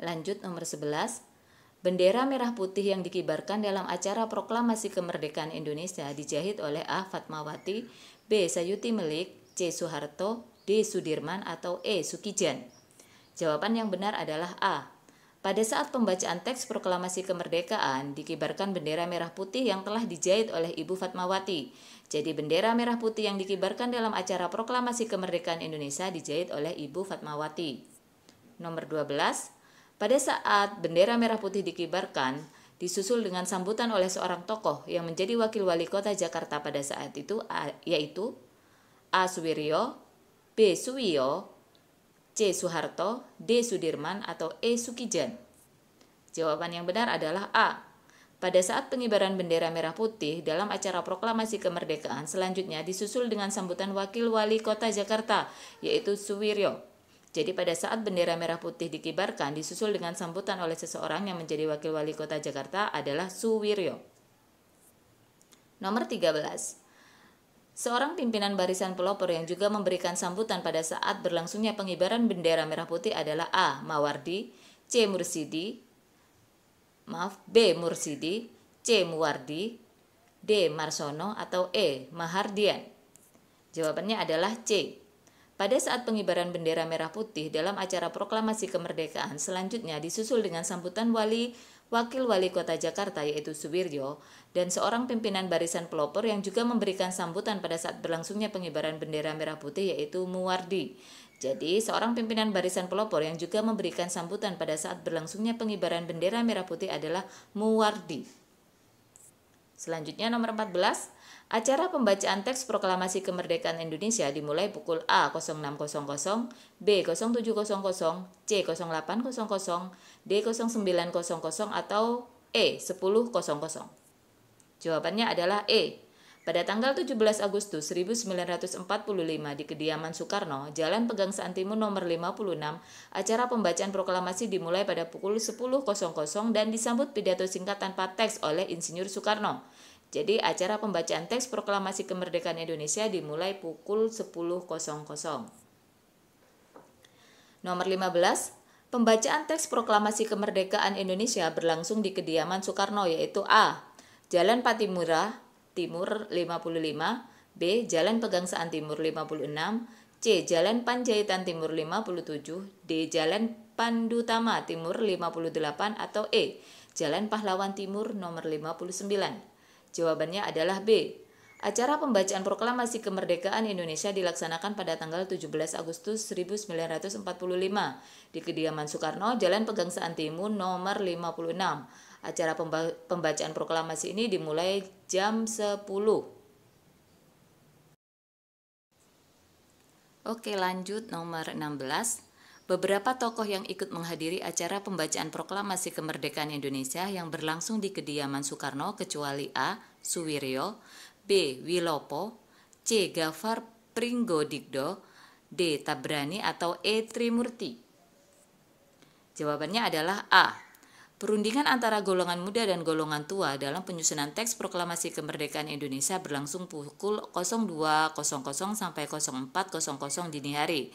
Lanjut nomor 11. Bendera merah putih yang dikibarkan dalam acara proklamasi kemerdekaan Indonesia dijahit oleh A. Fatmawati, B. Sayuti Melik, C. Soeharto, D. Sudirman, atau E. Sukijan. Jawaban yang benar adalah A. Pada saat pembacaan teks proklamasi kemerdekaan, dikibarkan bendera merah putih yang telah dijahit oleh Ibu Fatmawati. Jadi bendera merah putih yang dikibarkan dalam acara proklamasi kemerdekaan Indonesia dijahit oleh Ibu Fatmawati. Nomor 12. Pada saat bendera merah putih dikibarkan, disusul dengan sambutan oleh seorang tokoh yang menjadi wakil wali kota Jakarta pada saat itu, yaitu A. Suwiryo, B. Suwiyo, C. Soeharto, D. Sudirman, atau E. Sukijan. Jawaban yang benar adalah A. Pada saat pengibaran bendera merah putih dalam acara proklamasi kemerdekaan, selanjutnya disusul dengan sambutan wakil wali kota Jakarta, yaitu Suwiryo. Jadi pada saat bendera merah putih dikibarkan, disusul dengan sambutan oleh seseorang yang menjadi wakil wali kota Jakarta adalah Suwiryo. Nomor 13. Seorang pimpinan barisan pelopor yang juga memberikan sambutan pada saat berlangsungnya pengibaran bendera merah putih adalah A. Mawardi, B. Mursidi, C. Muwardi, D. Marsono, atau E. Mahardian. Jawabannya adalah C. Pada saat pengibaran bendera merah putih dalam acara proklamasi kemerdekaan, selanjutnya disusul dengan sambutan wakil wali kota Jakarta yaitu Suwiryo dan seorang pimpinan barisan pelopor yang juga memberikan sambutan pada saat berlangsungnya pengibaran bendera merah putih yaitu Muwardi. Jadi seorang pimpinan barisan pelopor yang juga memberikan sambutan pada saat berlangsungnya pengibaran bendera merah putih adalah Muwardi. Selanjutnya nomor 14. Acara pembacaan teks proklamasi kemerdekaan Indonesia dimulai pukul A 06.00, B 07.00, C 08.00, D 09.00, atau E 10.00. Jawabannya adalah E. Pada tanggal 17 Agustus 1945 di kediaman Soekarno, Jalan Pegangsaan Timur nomor 56, acara pembacaan proklamasi dimulai pada pukul 10.00 dan disambut pidato singkat tanpa teks oleh Insinyur Soekarno. Jadi acara pembacaan teks proklamasi kemerdekaan Indonesia dimulai pukul 10.00. Nomor 15. Pembacaan teks proklamasi kemerdekaan Indonesia berlangsung di kediaman Soekarno yaitu A. Jalan Patimura Timur 55, B. Jalan Pegangsaan Timur 56, C. Jalan Panjaitan Timur 57, D. Jalan Pandutama Timur 58, atau E. Jalan Pahlawan Timur nomor 59. Jawabannya adalah B. Acara pembacaan proklamasi kemerdekaan Indonesia dilaksanakan pada tanggal 17 Agustus 1945 di kediaman Soekarno, Jalan Pegangsaan Timur nomor 56. Acara pembacaan proklamasi ini dimulai jam 10. Oke, lanjut nomor 16. Beberapa tokoh yang ikut menghadiri acara pembacaan proklamasi kemerdekaan Indonesia yang berlangsung di kediaman Soekarno kecuali A. Suwiryo, B. Wilopo, C. Gafar Pringgodigdo, D. Tabrani, atau E. Trimurti. Jawabannya adalah A. Perundingan antara golongan muda dan golongan tua dalam penyusunan teks proklamasi kemerdekaan Indonesia berlangsung pukul 02.00 sampai 04.00 dini hari.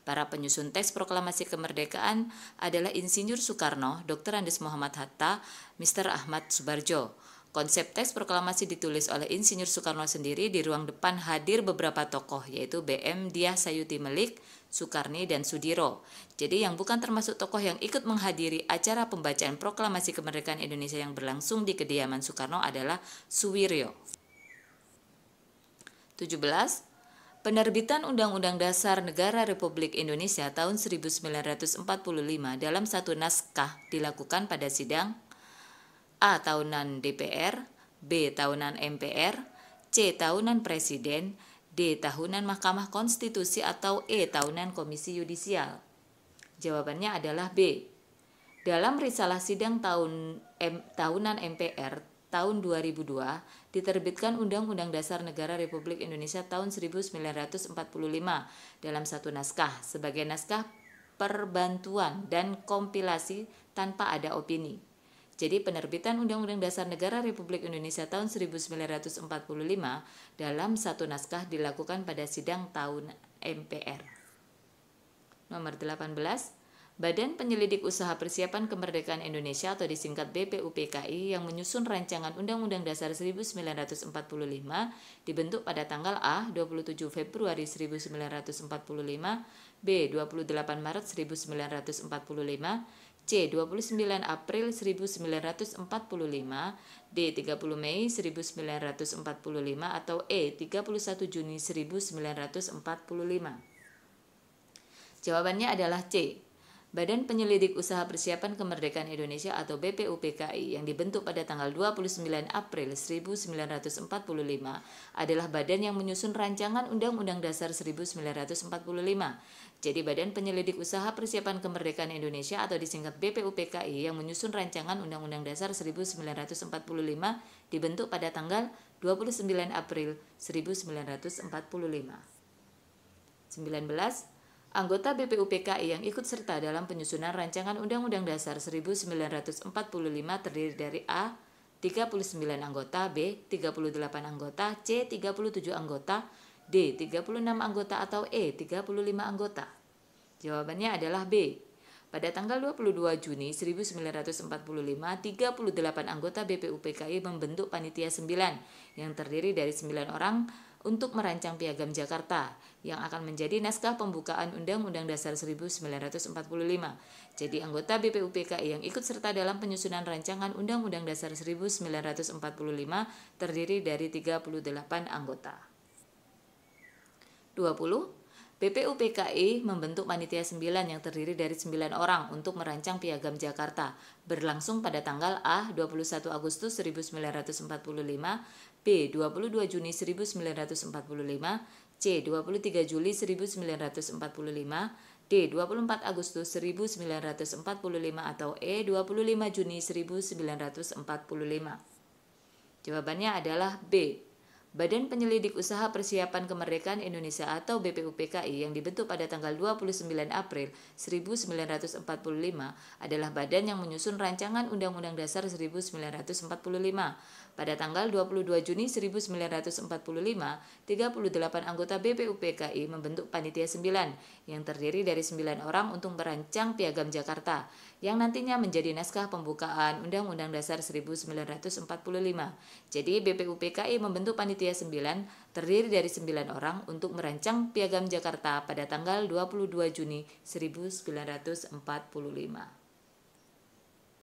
Para penyusun teks proklamasi kemerdekaan adalah Insinyur Soekarno, Dr. Andes Muhammad Hatta, Mr. Ahmad Subarjo. Konsep teks proklamasi ditulis oleh Insinyur Soekarno sendiri. Di ruang depan hadir beberapa tokoh yaitu BM Dyah Sayuti Melik, Soekarni, dan Sudiro. Jadi yang bukan termasuk tokoh yang ikut menghadiri acara pembacaan proklamasi kemerdekaan Indonesia yang berlangsung di kediaman Soekarno adalah Suwiryo. 17. Penerbitan Undang-Undang Dasar Negara Republik Indonesia tahun 1945 dalam satu naskah dilakukan pada sidang A. Tahunan DPR, B. Tahunan MPR, C. Tahunan Presiden, D. Tahunan Mahkamah Konstitusi, atau E. Tahunan Komisi Yudisial. Jawabannya adalah B. Dalam risalah sidang tahunan MPR tahun 2002 diterbitkan Undang-Undang Dasar Negara Republik Indonesia tahun 1945 dalam satu naskah sebagai naskah perbantuan dan kompilasi tanpa ada opini. Jadi penerbitan Undang-Undang Dasar Negara Republik Indonesia tahun 1945 dalam satu naskah dilakukan pada sidang tahun MPR. Nomor 18. Badan Penyelidik Usaha Persiapan Kemerdekaan Indonesia atau disingkat BPUPKI yang menyusun rancangan Undang-Undang Dasar 1945 dibentuk pada tanggal A. 27 Februari 1945, B. 28 Maret 1945, C. 29 April 1945, D. 30 Mei 1945, atau E. 31 Juni 1945. Jawabannya adalah C. Badan Penyelidik Usaha Persiapan Kemerdekaan Indonesia atau BPUPKI yang dibentuk pada tanggal 29 April 1945 adalah badan yang menyusun rancangan Undang-Undang Dasar 1945. Jadi Badan Penyelidik Usaha Persiapan Kemerdekaan Indonesia atau disingkat BPUPKI yang menyusun rancangan Undang-Undang Dasar 1945 dibentuk pada tanggal 29 April 1945. 19. Anggota BPUPKI yang ikut serta dalam penyusunan rancangan Undang-Undang Dasar 1945 terdiri dari A. 39 anggota, B. 38 anggota, C. 37 anggota, D. 36 anggota, atau E. 35 anggota. Jawabannya adalah B. Pada tanggal 22 Juni 1945, 38 anggota BPUPKI membentuk Panitia 9 yang terdiri dari 9 orang untuk merancang Piagam Jakarta yang akan menjadi naskah pembukaan Undang-Undang Dasar 1945. Jadi anggota BPUPKI yang ikut serta dalam penyusunan rancangan Undang-Undang Dasar 1945 terdiri dari 38 anggota. 20. BPUPKI membentuk Panitia 9 yang terdiri dari 9 orang untuk merancang Piagam Jakarta berlangsung pada tanggal A. 21 Agustus 1945, B. 22 Juni 1945, C. 23 Juli 1945, D. 24 Agustus 1945, atau E. 25 Juni 1945. Jawabannya adalah B. Badan Penyelidik Usaha Persiapan Kemerdekaan Indonesia atau BPUPKI yang dibentuk pada tanggal 29 April 1945 adalah badan yang menyusun rancangan Undang-Undang Dasar 1945. Pada tanggal 22 Juni 1945, 38 anggota BPUPKI membentuk Panitia 9 yang terdiri dari 9 orang untuk merancang Piagam Jakarta yang nantinya menjadi naskah pembukaan Undang-Undang Dasar 1945. Jadi BPUPKI membentuk Panitia 9 terdiri dari 9 orang untuk merancang Piagam Jakarta pada tanggal 22 Juni 1945.